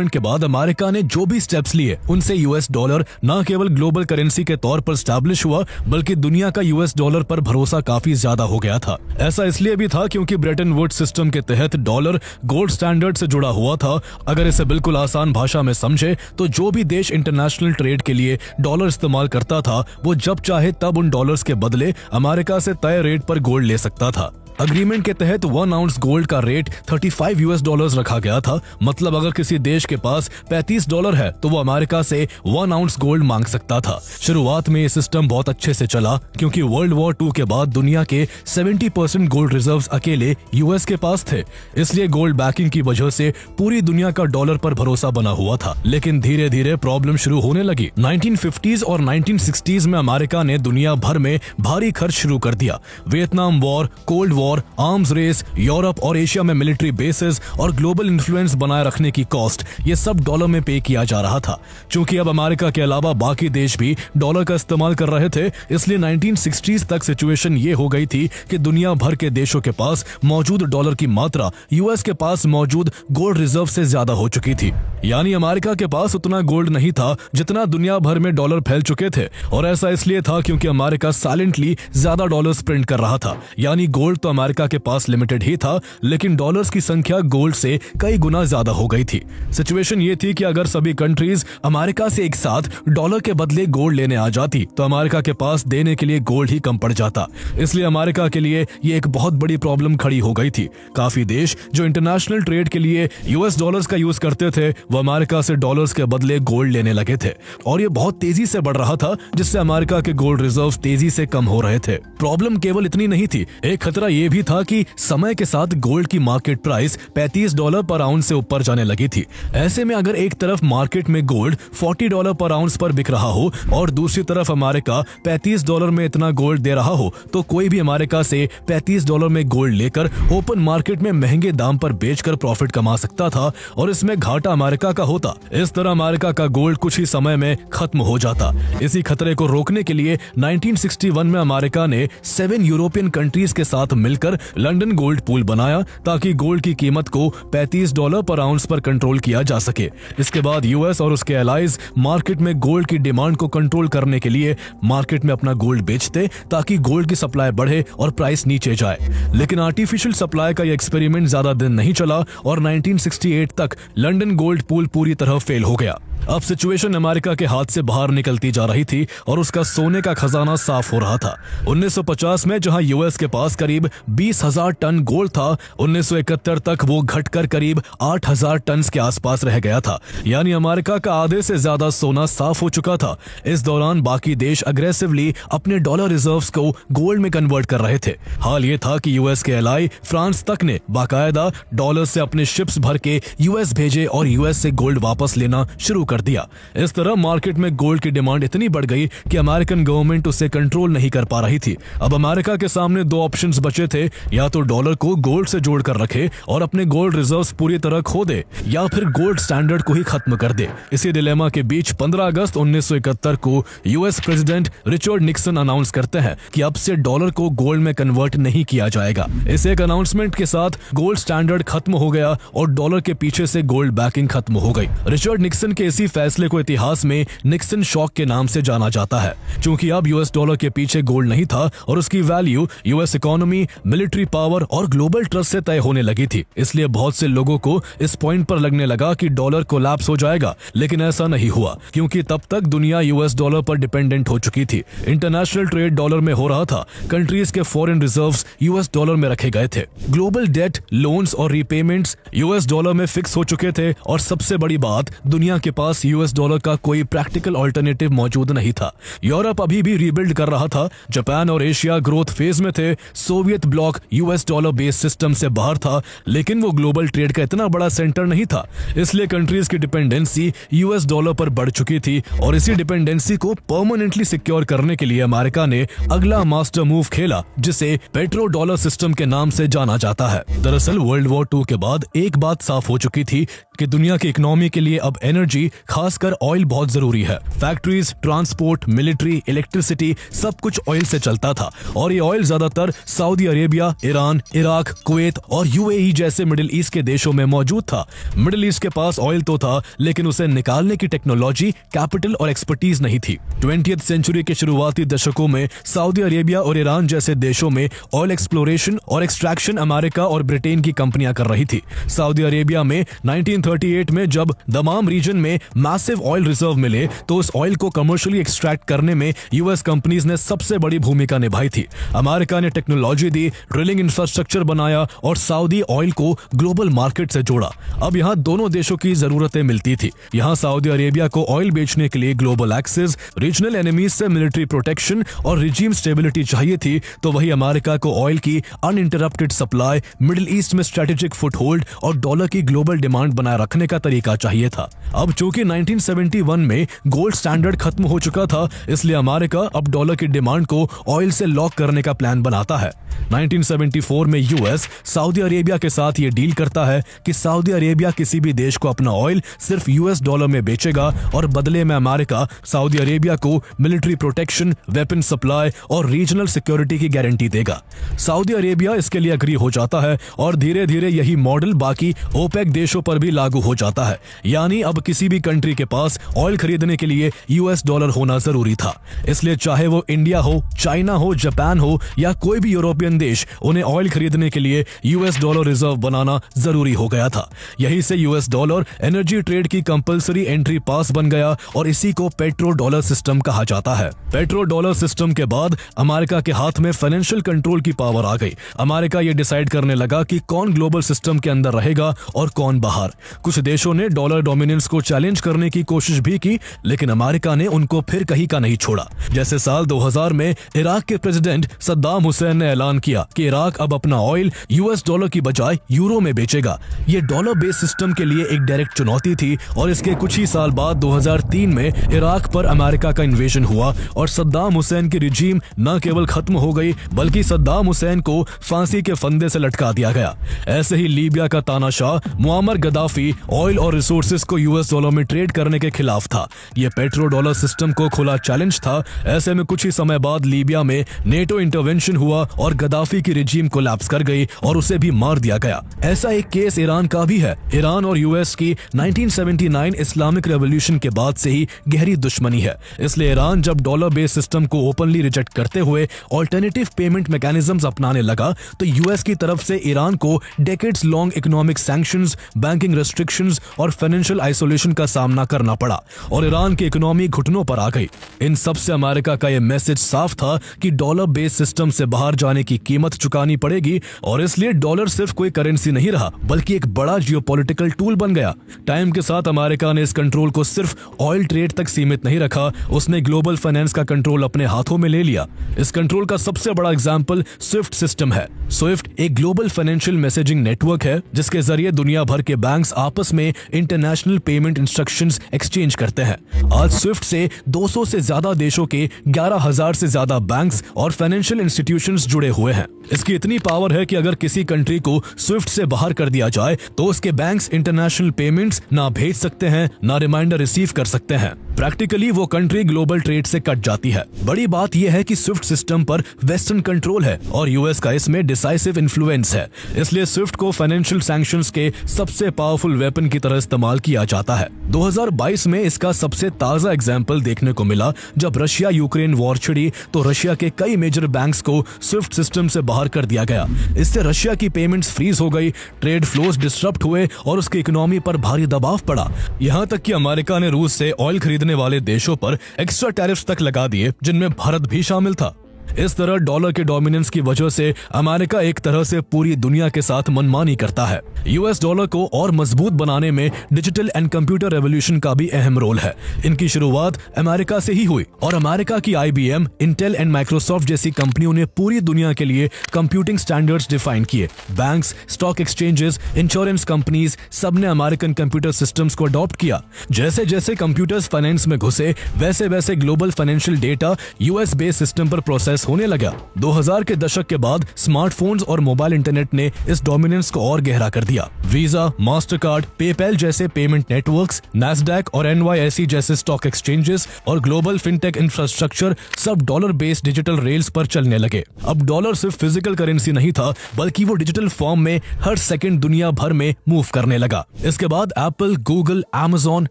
के बाद अमेरिका ने जो भी स्टेप्स लिए उनसे यूएस डॉलर न केवल ग्लोबल करेंसी के तौर पर स्टैब्लिश हुआ बल्कि दुनिया का यूएस डॉलर पर भरोसा काफी ज्यादा हो गया था। ऐसा इसलिए भी था क्योंकि ब्रेटन वुड्स सिस्टम के तहत डॉलर गोल्ड स्टैंडर्ड से जुड़ा हुआ था। अगर इसे बिल्कुल आसान भाषा में समझे तो जो भी देश इंटरनेशनल ट्रेड के लिए डॉलर इस्तेमाल करता था वो जब चाहे तब उन डॉलर्स के बदले अमेरिका से तय रेट पर गोल्ड ले सकता था। अग्रीमेंट के तहत 1 आउंस गोल्ड का रेट 35 यूएस डॉलर्स रखा गया था। मतलब अगर किसी देश के पास 35 डॉलर है तो वो अमेरिका से 1 आउंस गोल्ड मांग सकता था। शुरुआत में ये सिस्टम बहुत अच्छे से चला क्योंकि वर्ल्ड वॉर 2 के बाद दुनिया के 70% गोल्ड रिजर्व्स अकेले यूएस के पास थे। इसलिए गोल्ड बैकिंग की वजह से पूरी दुनिया का डॉलर पर भरोसा बना हुआ था। लेकिन धीरे धीरे प्रॉब्लम शुरू होने लगी। 1950s और 1960s में अमेरिका ने दुनिया भर में भारी खर्च शुरू कर दिया। Vietnam war, cold war, arms race, Europe और एशिया में मिलिट्री बेसेस और ग्लोबल इन्फ्लुएंस बनाए रखने की कॉस्ट, ये सब डॉलर में पे किया जा रहा था। चूंकि अब अमेरिका के अलावा बाकी देश भी डॉलर का इस्तेमाल कर रहे थे, इसलिए 1960s तक सिचुएशन ये हो गई थी कि दुनिया भर के देशों के पास मौजूद डॉलर की मात्रा यूएस के पास मौजूद गोल्ड रिजर्व से ज्यादा हो चुकी थी। यानी अमेरिका के पास उतना गोल्ड नहीं था जितना दुनिया भर में डॉलर फैल चुके थे। और ऐसा इसलिए था क्योंकि अमेरिका साइलेंटली ज्यादा डॉलर्स प्रिंट कर रहा था। यानी गोल्ड तो अमेरिका के पास लिमिटेड ही था लेकिन डॉलर्स की संख्या गोल्ड से कई गुना ज्यादा हो गई थी। सिचुएशन ये थी कि अगर सभी कंट्रीज अमेरिका से एक साथ डॉलर के बदले गोल्ड लेने आ जाती तो अमेरिका के पास देने के लिए गोल्ड ही कम पड़ जाता। इसलिए अमेरिका के लिए ये एक बहुत बड़ी प्रॉब्लम खड़ी हो गई थी। काफी देश जो इंटरनेशनल ट्रेड के लिए यूएस डॉलर्स का यूज करते थे वो अमेरिका से डॉलर्स के बदले गोल्ड लेने लगे थे और ये बहुत तेजी से बढ़ रहा था जिससे अमेरिका के गोल्ड रिजर्व तेजी से कम हो रहे थे। प्रॉब्लम केवल इतनी नहीं थी, एक खतरा ये भी था कि समय के साथ गोल्ड की मार्केट प्राइस 35 डॉलर पर आउंस से ऊपर जाने लगी थी। ऐसे में अगर एक तरफ मार्केट में गोल्ड 40 डॉलर पर आउंस पर बिक रहा हो और दूसरी तरफ अमेरिका 35 डॉलर में इतना गोल्ड दे रहा हो तो कोई भी अमेरिका से 35 डॉलर में गोल्ड लेकर ओपन मार्केट में महंगे दाम पर बेचकर प्रॉफिट कमा सकता था और इसमें घाटा अमेरिका का होता। इस तरह अमेरिका का गोल्ड कुछ ही समय में खत्म हो जाता। इसी खतरे को रोकने के लिए 1961 में अमेरिका ने 7 यूरोपियन कंट्रीज के साथ मिलकर लंदन गोल्ड पूल बनाया ताकि गोल्ड की कीमत को 35 डॉलर पर आउंस पर कंट्रोल किया जा सके। इसके बाद यूएस और उसके एलाइज मार्केट में गोल्ड की डिमांड को कंट्रोल करने के लिए मार्केट में अपना गोल्ड बेचते ताकि गोल्ड की सप्लाई बढ़े और प्राइस नीचे जाए। लेकिन आर्टिफिशियल सप्लाई का यह एक्सपेरिमेंट ज्यादा दिन नहीं चला और 1968 तक लंदन गोल्ड पूल पूरी तरह फेल हो गया। अब सिचुएशन अमेरिका के हाथ से बाहर निकलती जा रही थी और उसका सोने का खजाना साफ हो रहा था। 1950 में जहां यूएस के पास करीब 20,000 टन गोल्ड था, 1971 तक वो घटकर करीब 8,000 टन के आसपास रह गया था। यानी अमेरिका का आधे से ज्यादा सोना साफ हो चुका था। इस दौरान बाकी देश अग्रेसिवली अपने डॉलर रिजर्व्स को गोल्ड में कन्वर्ट कर रहे थे। हाल ये था कि यूएस के एलाई फ्रांस तक ने बाकायदा डॉलर से अपने शिप्स भर के यूएस भेजे और यूएस से गोल्ड वापस लेना शुरू कर दिया। इस तरह मार्केट में गोल्ड की डिमांड इतनी बढ़ गई कि अमेरिकन गवर्नमेंट उसे कंट्रोल नहीं कर पा रही थी। अब अमेरिका के सामने दो ऑप्शंस बचे थे, या तो डॉलर को गोल्ड से जोड़कर रखे और अपने गोल्ड रिजर्व्स पूरी तरह खो दे या फिर गोल्ड स्टैंडर्ड को ही खत्म कर दे। इसी डिलेमा के बीच 15 अगस्त 1971 को US president Richard Nixon announce करते हैं कि अब से डॉलर को गोल्ड में कन्वर्ट नहीं किया जाएगा। इस एक अनाउंसमेंट के साथ गोल्ड स्टैंडर्ड खत्म हो गया और डॉलर के पीछे से गोल्ड बैकिंग खत्म हो गई। रिचर्ड निक्सन के इसी फैसले को इतिहास में निक्सन शॉक के नाम से जाना जाता है, क्योंकि अब यूएस डॉलर के पीछे गोल्ड नहीं था और उसकी value US economy, military power और ग्लोबल ट्रस्ट से तय होने लगी थी। इसलिए बहुत से लोगों को इस पॉइंट पर लगने लगा कि डॉलर कोलैप्स हो जाएगा, लेकिन ऐसा नहीं हुआ क्योंकि तब तक दुनिया यूएस डॉलर पर डिपेंडेंट हो चुकी थी। इंटरनेशनल ट्रेड डॉलर में हो रहा था, कंट्रीज के फॉरेन रिजर्व्स यूएस डॉलर में रखे गए थे, ग्लोबल डेट, लोन्स और रीपेमेंट्स यूएस डॉलर में फिक्स हो चुके थे और सबसे बड़ी बात, दुनिया के पास यूएस डॉलर का कोई प्रैक्टिकल अल्टरनेटिव मौजूद नहीं था। यूरोप अभी भी रीबिल्ड कर रहा था, जापान और एशिया ग्रोथ फेज में थे, Soviet block US dollar based system से बाहर था, लेकिन वो ग्लोबल ट्रेड का इतना बड़ा सेंटर नहीं था। इसलिए कंट्रीज की डिपेंडेंसी यूएस डॉलर पर बढ़ चुकी थी और इसी डिपेंडेंसी को परमानेंटली सिक्योर करने के लिए अमेरिका ने अगला मास्टर मूव खेला, जिसे पेट्रो डॉलर सिस्टम के नाम से जाना जाता है। दरअसल वर्ल्ड वॉर 2 के बाद एक बात साफ हो चुकी थी कि दुनिया की इकोनॉमी के लिए अब एनर्जी खासकर ऑयल बहुत जरूरी है। फैक्ट्रीज, ट्रांसपोर्ट, मिलिट्री, इलेक्ट्रिसिटी सब कुछ ऑयल से चलता था और ये ऑयल ज्यादातर Saudi Arabia, Iran, Iraq, Kuwait और यूएई जैसे मिडिल ईस्ट के देशों में मौजूद था। मिडिल ईस्ट के पास ऑयल तो था, लेकिन उसे निकालने की टेक्नोलॉजी, कैपिटल और एक्सपर्टीज नहीं थी। 20th सेंचुरी के शुरुआती दशकों में सऊदी अरेबिया और ईरान जैसे देशों में ऑयल एक्सप्लोरेशन और एक्सट्रैक्शन अमेरिका और ब्रिटेन की कंपनियां कर रही थी। सऊदी अरेबिया में 1938 में जब दमाम रीजन में मैसिव ऑयल रिजर्व मिले तो उस ऑयल को कमर्शियली एक्सट्रैक्ट करने में यूएस कंपनीज ने सबसे बड़ी भूमिका निभाई थी। अमेरिका ने टेक्नोलॉजी दी, ड्रिलिंग इंफ्रास्ट्रक्चर बनाया और सऊदी ऑयल को ग्लोबल मार्केट से जोड़ा। अब यहाँ दोनों देशों की जरूरतें मिलती थी। यहाँ सऊदी अरेबिया को ऑयल बेचने के लिए ग्लोबल एक्सेस, रीजनल एनिमीज से मिलिट्री प्रोटेक्शन और रिजीम स्टेबिलिटी चाहिए थी, तो वही अमेरिका को ऑयल की अनइंटरप्टेड सप्लाई, मिडिल ईस्ट में स्ट्रेटेजिक फुटहोल्ड और डॉलर की ग्लोबल डिमांड बनाए रखने का तरीका चाहिए था। अब चूंकि 1971 में गोल्ड स्टैंडर्ड खत्म हो चुका था, इसलिए अमेरिका अब डॉलर की डिमांड को ऑयल से लॉक करने का प्लान बनाता है। 1974 में यूएस सऊदी अरेबिया के साथ ये डील करता है कि सऊदी अरेबिया किसी भी देश को अपना ऑयल सिर्फ यूएस डॉलर में बेचेगा और बदले में अमेरिका सऊदी अरेबिया को मिलिट्री प्रोटेक्शन, वेपन सप्लाई और रीजनल सिक्योरिटी की गारंटी देगा। सऊदी अरेबिया इसके लिए अग्री हो जाता है और धीरे धीरे यही मॉडल बाकी ओपेक देशों पर भी लागू हो जाता है। यानी अब किसी भी कंट्री के पास ऑयल खरीदने के लिए यूएस डॉलर होना जरूरी था। इसलिए चाहे वो इंडिया हो, चाइना हो, जापान हो या कोई भी यूरोपियन देश, उन्हें ऑयल खरीदने के लिए यूएस डॉलर रिजर्व बनाना जरूरी हो गया था। यहीं से यूएस डॉलर एनर्जी ट्रेड की कंपलसरी एंट्री पास बन गया और इसी को पेट्रो डॉलर सिस्टम कहा जाता है। पेट्रो डॉलर सिस्टम के बाद अमेरिका के हाथ में फाइनेंशियल कंट्रोल की पावर आ गई। अमेरिका ये डिसाइड करने लगा कि कौन ग्लोबल सिस्टम के अंदर रहेगा और कौन बाहर। कुछ देशों ने डॉलर डोमिनेंस को चैलेंज करने की कोशिश भी की, लेकिन अमेरिका ने उनको फिर कहीं का नहीं छोड़ा। जैसे साल 2000 में इराक के प्रेसिडेंट सद्दाम हुसैन ने ऐलान किया कि इराक अब अपना ऑयल यूएस डॉलर की बजाय यूरो में बेचेगा। ये डॉलर बेस्ड सिस्टम के लिए एक डायरेक्ट चुनौती थी और इसके कुछ ही साल बाद 2003 में इराक पर अमेरिका का इन्वेजन हुआ और सद्दाम हुसैन की रिजीम न केवल खत्म हो गई, बल्कि सद्दाम हुसैन को फांसी के फंदे से लटका दिया गया। ऐसे ही लीबिया का तानाशाह मुअम्मर गद्दाफी ऑयल और रिसोर्सेज को यूएस डॉलर में ट्रेड करने के खिलाफ था। ये पेट्रो डॉलर सिस्टम को खुला चैलेंज था। ऐसे में कुछ ही समय बाद लीबिया में नेटो इंटरवेंशन हुआ और गद्दाफी की रिजीम कोलैप्स कर गई और उसे भी मार दिया गया। ऐसा एक केस ईरान का भी है। ईरान और यूएस की 1979 इस्लामिक रेवोल्यूशन के बाद से ही गहरी दुश्मनी है। इसलिए ईरान जब डॉलर बेस्ड सिस्टम को ओपनली रिजेक्ट करते हुए ऑल्टरनेटिव पेमेंट मैकेनिज्म्स अपनाने लगा, तो यूएस की तरफ से ईरान को decades long economic sanctions, banking restrictions और फाइनेंशियल आइसोलेशन का सामना करना पड़ा और ईरान की इकोनॉमी घुटनों पर आ गई। इन सब से अमेरिका का यह मैसेज साफ था कि डॉलर बेस्ड सिस्टम से बाहर जाने की कीमत चुकानी पड़ेगी और इसलिए डॉलर सिर्फ कोई करेंसी नहीं रहा, बल्कि एक बड़ा जियोपॉलिटिकल टूल बन गया। टाइम के साथ अमेरिका ने इस कंट्रोल को सिर्फ ऑयल ट्रेड तक सीमित नहीं रखा, उसने ग्लोबल फाइनेंस का कंट्रोल अपने हाथों में ले लिया। इस कंट्रोल का सबसे बड़ा एग्जांपल स्विफ्ट सिस्टम है। स्विफ्ट एक ग्लोबल फाइनेंशियल मैसेजिंग नेटवर्क है जिसके जरिए दुनिया भर के बैंक्स आपस में इंटरनेशनल पेमेंट इंस्ट्रक्शंस एक्सचेंज करते हैं। आज स्विफ्ट से 200 से ज्यादा देशों के 11,000 से ज्यादा बैंक्स और फाइनेंशियल इंस्टीट्यूशंस जुड़े हुए हैं। इसकी इतनी पावर है कि अगर किसी कंट्री को स्विफ्ट से बाहर कर दिया जाए तो उसके बैंक्स इंटरनेशनल पेमेंट्स ना भेज सकते हैं, ना रिमाइंडर रिसीव कर सकते हैं। प्रैक्टिकली वो कंट्री ग्लोबल ट्रेड से कट जाती है। बड़ी बात यह है कि स्विफ्ट सिस्टम पर वेस्टर्न कंट्रोल है और यूएस का इसमें डिसाइसिव इन्फ्लुएंस है। इसलिए स्विफ्ट को फाइनेंशियल सैंक्शंस के सबसे पावरफुल वेपन की तरह इस्तेमाल किया जाता है। 2022 में इसका सबसे ताजा एग्जाम्पल देखने को मिला जब रशिया यूक्रेन वॉर छिड़ी तो रशिया के कई मेजर बैंक्स को स्विफ्ट सिस्टम से बाहर कर दिया गया। इससे रशिया की पेमेंट्स फ्रीज हो गई, ट्रेड फ्लोज डिस्टर्ब हुए और उसकी इकोनॉमी पर भारी दबाव पड़ा। यहाँ तक कि अमेरिका ने रूस से ऑयल खरीदने वाले देशों पर एक्स्ट्रा टैरिफ्स तक लगा दिए, जिनमें भारत भी शामिल था। इस तरह डॉलर के डोमिनेंस की वजह से अमेरिका एक तरह से पूरी दुनिया के साथ मनमानी करता है। यूएस डॉलर को और मजबूत बनाने में डिजिटल एंड कंप्यूटर रेवोल्यूशन का भी अहम रोल है। इनकी शुरुआत अमेरिका से ही हुई और अमेरिका की IBM, इंटेल एंड माइक्रोसॉफ्ट जैसी कंपनियों ने पूरी दुनिया के लिए कंप्यूटिंग स्टैंडर्ड्स डिफाइन किए। Banks, stock exchanges, insurance companies सबने अमेरिकन कंप्यूटर सिस्टम्स को अडॉप्ट किया। जैसे जैसे कंप्यूटर्स फाइनेंस में घुसे, वैसे वैसे global financial data US based system पर प्रोसेस प्रोग्रेस होने लगा। 2000 के दशक के बाद स्मार्टफोन्स और मोबाइल इंटरनेट ने इस डोमिनेंस को और गहरा कर दिया। वीजा, मास्टरकार्ड, पेपैल जैसे पेमेंट नेटवर्क्स, नैस्डैक और NYSE जैसे स्टॉक एक्सचेंजेस और ग्लोबल फिनटेक इंफ्रास्ट्रक्चर सब डॉलर बेस्ड डिजिटल रेल्स पर चलने लगे। अब डॉलर सिर्फ फिजिकल करेंसी नहीं था, बल्कि वो डिजिटल फॉर्म में हर सेकंड दुनिया भर में मूव करने लगा। इसके बाद एप्पल, गूगल, Amazon,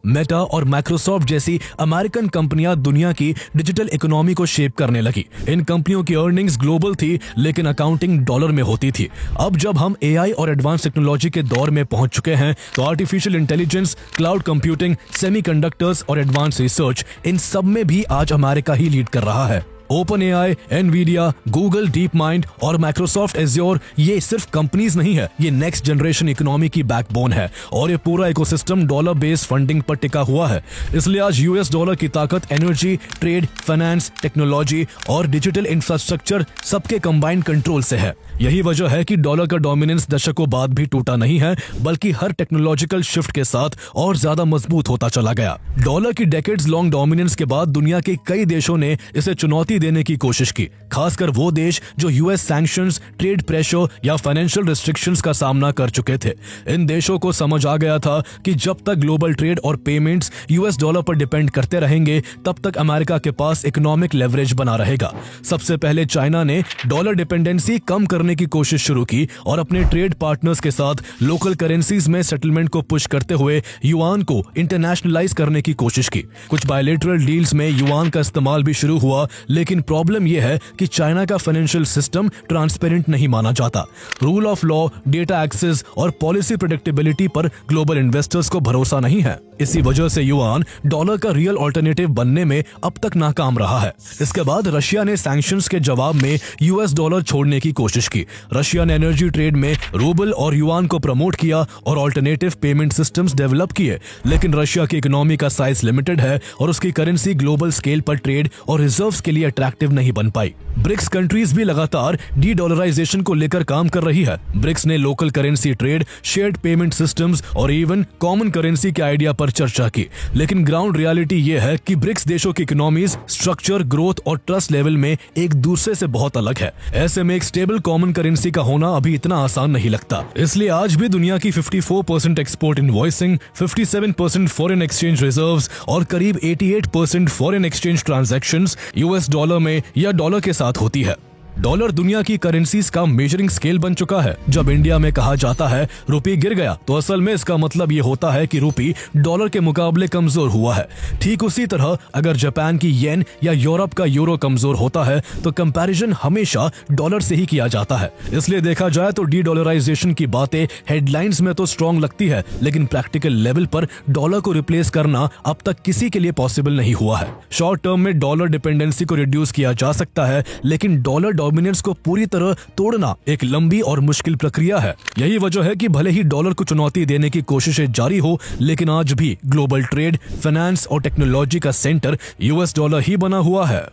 मेटा और माइक्रोसॉफ्ट जैसी अमेरिकन कंपनियां दुनिया की डिजिटल इकोनॉमी को शेप करने लगी। इन कंपनियों की अर्निंग्स ग्लोबल थी, लेकिन अकाउंटिंग डॉलर में होती थी। अब जब हम AI और एडवांस टेक्नोलॉजी के दौर में पहुंच चुके हैं, तो artificial intelligence, cloud computing, semiconductors और एडवांस रिसर्च, इन सब में भी आज अमेरिका ही लीड कर रहा है। OpenAI, Nvidia, Google DeepMind और Microsoft Azure ये सिर्फ कंपनीज नहीं है, ये नेक्स्ट जनरेशन इकोनॉमी की बैकबोन है और ये पूरा इकोसिस्टम डॉलर बेस्ड फंडिंग पर टिका हुआ है। इसलिए आज US डॉलर की ताकत एनर्जी, ट्रेड, फाइनेंस, टेक्नोलॉजी और डिजिटल इंफ्रास्ट्रक्चर सबके कंबाइंड कंट्रोल से है। यही वजह है कि डॉलर का डोमिनेंस दशकों बाद भी टूटा नहीं है, बल्कि हर टेक्नोलॉजिकल शिफ्ट के साथ और ज्यादा मजबूत होता चला गया। डॉलर की डेकेड्स लॉन्ग डोमिनेंस के बाद दुनिया के कई देशों ने इसे चुनौती देने की कोशिश की, खासकर वो देश जो US सैंक्शंस, ट्रेड प्रेशर या फाइनेंशियल रिस्ट्रिक्शंस का सामना कर चुके थे। इन देशों को समझ आ गया था कि जब तक ग्लोबल ट्रेड और पेमेंट्स US डॉलर पर डिपेंड करते रहेंगे, तब तक अमेरिका के पास इकोनॉमिक लेवरेज बना रहेगा। सबसे पहले चाइना ने डॉलर डिपेंडेंसी कम करने की कोशिश शुरू की और अपने ट्रेड पार्टनर्स के साथ लोकल करेंसीज में सेटलमेंट को पुश करते हुए युआन को इंटरनेशनलाइज करने की कोशिश की। कुछ बायलैटरल डील्स में युआन का इस्तेमाल भी शुरू हुआ, लेकिन प्रॉब्लम यह है कि चाइना का फाइनेंशियल सिस्टम ट्रांसपेरेंट नहीं माना जाता। Rule of law, data access और पॉलिसी प्रेडिक्टेबिलिटी पर ग्लोबल इन्वेस्टर्स को भरोसा नहीं है। इसी वजह से युआन डॉलर का रियल ऑल्टरनेटिव बनने में अब तक नाकाम रहा है। इसके बाद रशिया ने सैंक्शंस के जवाब में US डॉलर छोड़ने की कोशिश की। रशिया ने एनर्जी ट्रेड में रूबल और युआन को प्रमोट किया और ऑल्टरनेटिव पेमेंट सिस्टम्स डेवलप किए, लेकिन रशिया की इकोनॉमी का साइज लिमिटेड है और उसकी करेंसी ग्लोबल स्केल पर ट्रेड और रिजर्व्स के लिए अट्रैक्टिव नहीं बन पाई। ब्रिक्स कंट्रीज भी लगातार डी डॉलराइजेशन को लेकर काम कर रही है। ब्रिक्स ने local currency trade, shared payment systems और इवन कॉमन करेंसी के आइडिया पर चर्चा की, लेकिन ग्राउंड रियलिटी ये है कि ब्रिक्स देशों की इकोनॉमीज, स्ट्रक्चर, ग्रोथ और ट्रस्ट लेवल में एक दूसरे से बहुत अलग है। ऐसे में एक स्टेबल कॉमन करेंसी का होना अभी इतना आसान नहीं लगता। इसलिए आज भी दुनिया की 54% export invoicing, 57% foreign exchange reserves और करीब 88% foreign exchange transactions US dollar में या डॉलर के साथ होती है। डॉलर दुनिया की करेंसीज का मेजरिंग स्केल बन चुका है। जब इंडिया में कहा जाता है रुपये गिर गया, तो असल में इसका मतलब ये होता है कि रुपये डॉलर के मुकाबले कमजोर हुआ है। ठीक उसी तरह अगर जापान की येन या यूरोप का यूरो कमजोर होता है, तो कंपैरिजन हमेशा डॉलर से ही किया जाता है। इसलिए देखा जाए तो डी डॉलराइजेशन की बातें हेडलाइंस में तो स्ट्रॉन्ग लगती है, लेकिन प्रैक्टिकल लेवल पर डॉलर को रिप्लेस करना अब तक किसी के लिए पॉसिबल नहीं हुआ है। शॉर्ट टर्म में डॉलर डिपेंडेंसी को रिड्यूस किया जा सकता है, लेकिन डॉलर डोमिनेंस को पूरी तरह तोड़ना एक लंबी और मुश्किल प्रक्रिया है। यही वजह है कि भले ही डॉलर को चुनौती देने की कोशिशें जारी हो, लेकिन आज भी ग्लोबल ट्रेड, फाइनेंस और टेक्नोलॉजी का सेंटर US डॉलर ही बना हुआ है।